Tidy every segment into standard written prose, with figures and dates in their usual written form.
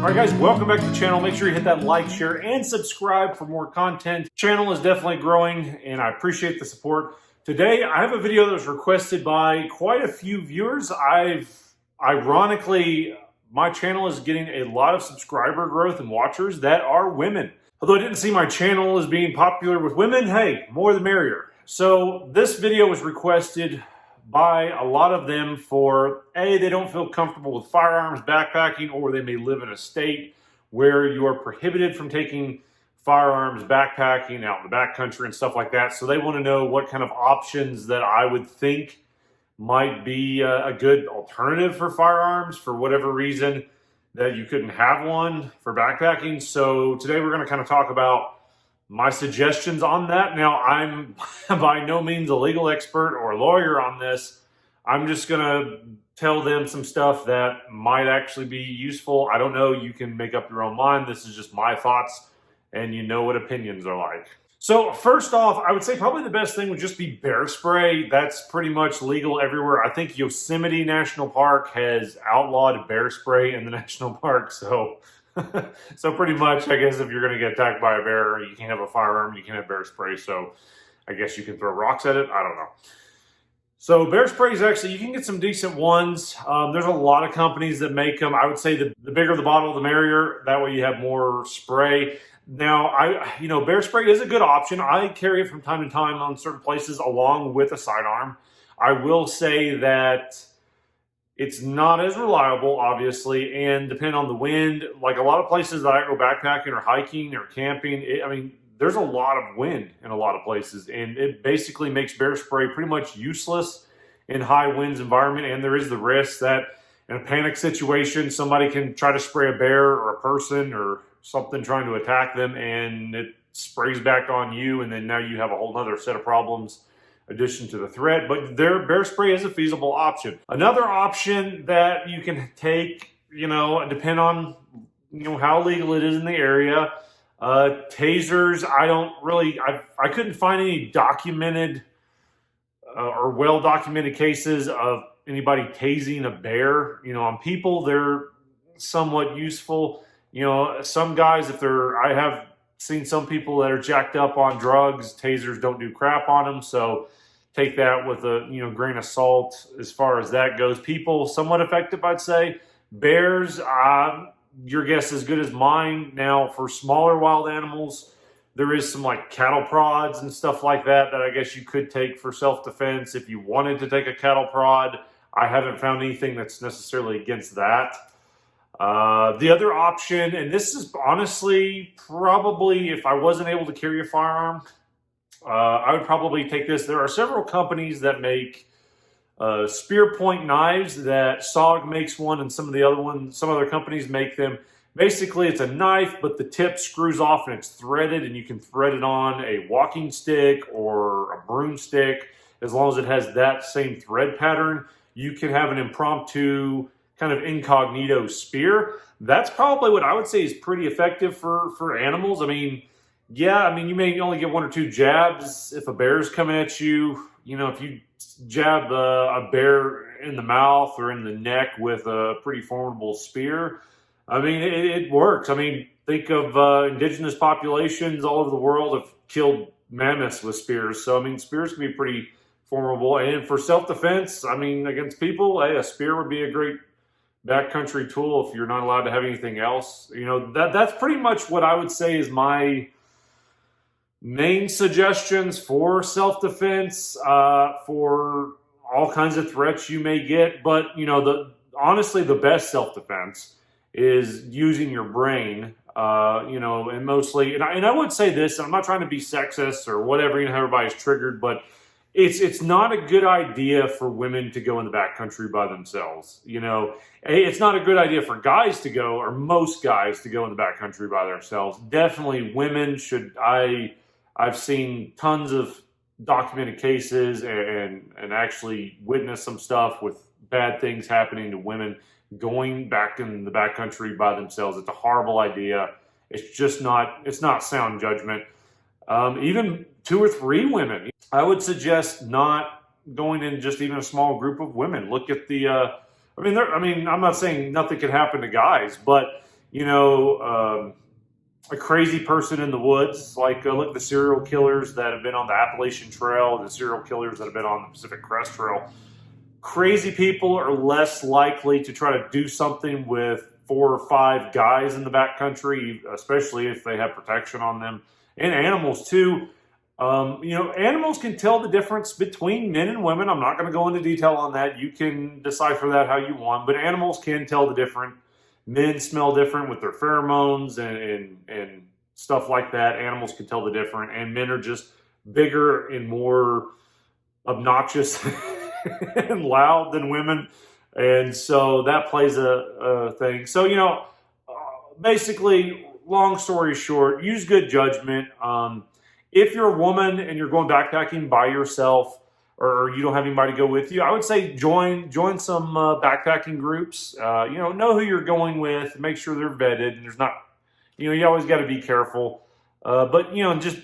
All right, guys, welcome back to the channel. Make sure you hit that like, share, and subscribe for more content. The channel is definitely growing, and I appreciate the support. Today, I have a video that was requested by quite a few viewers. Ironically, my channel is getting a lot of subscriber growth and watchers that are women. Although I didn't see my channel as being popular with women, hey, more the merrier. So this video was requested by a lot of them for, A, they don't feel comfortable with firearms backpacking, or they may live in a state where you are prohibited from taking firearms backpacking out in the backcountry and stuff like that. So they want to know what kind of options that I would think might be a good alternative for firearms for whatever reason that you couldn't have one for backpacking. So today we're going to kind of talk about my suggestions on that. Now, I'm by no means a legal expert or lawyer on this. I'm just going to tell them some stuff that might actually be useful. I don't know. You can make up your own mind. This is just my thoughts, and you know what opinions are like. So first off, I would say probably the best thing would just be bear spray. That's pretty much legal everywhere. I think Yosemite National Park has outlawed bear spray in the national park. So pretty much, I guess if you're going to get attacked by a bear, you can't have a firearm, you can't have bear spray. So I guess you can throw rocks at it. I don't know. So bear spray is actually, you can get some decent ones. There's a lot of companies that make them. I would say the bigger the bottle, the merrier. That way you have more spray. Now, bear spray is a good option. I carry it from time to time on certain places along with a sidearm. I will say that it's not as reliable, obviously, and depending on the wind, like a lot of places that I go backpacking or hiking or camping, there's a lot of wind in a lot of places, and it basically makes bear spray pretty much useless in high winds environment, and there is the risk that in a panic situation, somebody can try to spray a bear or a person or something trying to attack them, and it sprays back on you, and then now you have a whole other set of problems addition to the threat. But bear spray is a feasible option. Another option that you can take, depend on how legal it is in the area. Tasers, I couldn't find any documented or well-documented cases of anybody tasing a bear. On people, they're somewhat useful. Some guys, I have seen some people that are jacked up on drugs, tasers don't do crap on them. So take that with a grain of salt as far as that goes. People somewhat effective, I'd say. Bears, your guess is as good as mine. Now, for smaller wild animals, there is some like cattle prods and stuff like that I guess you could take for self-defense if you wanted to take a cattle prod. I haven't found anything that's necessarily against that. The other option, and this is honestly probably if I wasn't able to carry a firearm, I would probably take this. There are several companies that make spear point knives. That SOG makes one, and some other companies make them. Basically, it's a knife, but the tip screws off and it's threaded, and you can thread it on a walking stick or a broomstick. As long as it has that same thread pattern, you can have an impromptu kind of incognito spear. That's probably what I would say is pretty effective for animals. You may only get one or two jabs if a bear's coming at you. If you jab a bear in the mouth or in the neck with a pretty formidable spear, it works. Think of indigenous populations all over the world have killed mammoths with spears. So, spears can be pretty formidable. And for self-defense, against people, a spear would be a great backcountry tool if you're not allowed to have anything else. That's pretty much what I would say is my main suggestions for self-defense, for all kinds of threats you may get. But, honestly, the best self-defense is using your brain, and mostly, and I would say this, and I'm not trying to be sexist or whatever, everybody's triggered, but it's not a good idea for women to go in the backcountry by themselves. It's not a good idea for guys to go, or most guys to go in the backcountry by themselves. Definitely women should. I've seen tons of documented cases and actually witnessed some stuff with bad things happening to women going back in the backcountry by themselves. It's a horrible idea. It's not sound judgment. Even 2 or 3 women, I would suggest not going in just even a small group of women. Look at the, I'm not saying nothing can happen to guys, but you know, a crazy person in the woods. Like, look at the serial killers that have been on the Appalachian Trail, the serial killers that have been on the Pacific Crest Trail. Crazy people are less likely to try to do something with 4 or 5 guys in the backcountry, especially if they have protection on them. And animals too. You know, animals can tell the difference between men and women. I'm not going to go into detail on that. You can decipher that how you want, but animals can tell the difference. Men smell different with their pheromones and stuff like that. Animals can tell the difference, and men are just bigger and more obnoxious and loud than women, and so that plays a thing. So, you know, basically, long story short, use good judgment. If you're a woman and you're going backpacking by yourself, or you don't have anybody to go with you, I would say join some backpacking groups. You know who you're going with. Make sure they're vetted. And there's not, you know, you always got to be careful. But you know, just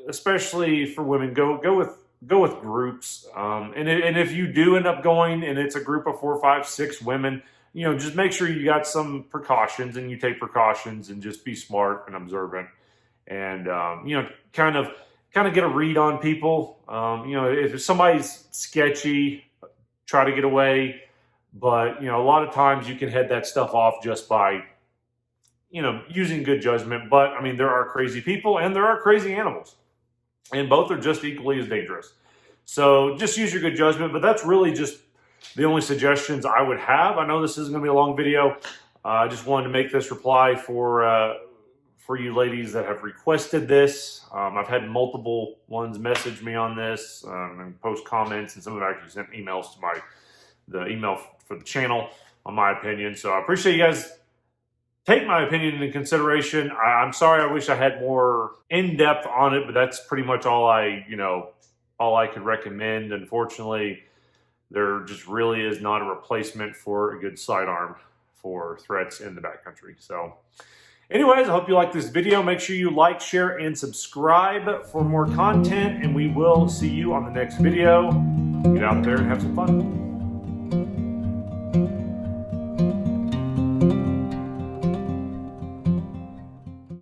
especially for women, go with groups. And if you do end up going and it's a group of 4, 5, 6 women, you know, just make sure you got some precautions and you take precautions and just be smart and observant. And you know, kind of get a read on people. You know, if somebody's sketchy, try to get away. But, you know, a lot of times you can head that stuff off just by, you know, using good judgment. But, I mean, there are crazy people and there are crazy animals. And both are just equally as dangerous. So just use your good judgment. But that's really just the only suggestions I would have. I know this isn't going to be a long video. I just wanted to make this reply for you ladies that have requested this. I've had multiple ones message me on this and post comments, and some have actually sent emails to the email for the channel on my opinion. So I appreciate you guys take my opinion into consideration. I'm sorry, I wish I had more in-depth on it, but that's pretty much all I could recommend. Unfortunately, there just really is not a replacement for a good sidearm for threats in the backcountry. So anyways, I hope you like this video. Make sure you like, share, and subscribe for more content, and we will see you on the next video. Get out there and have some fun.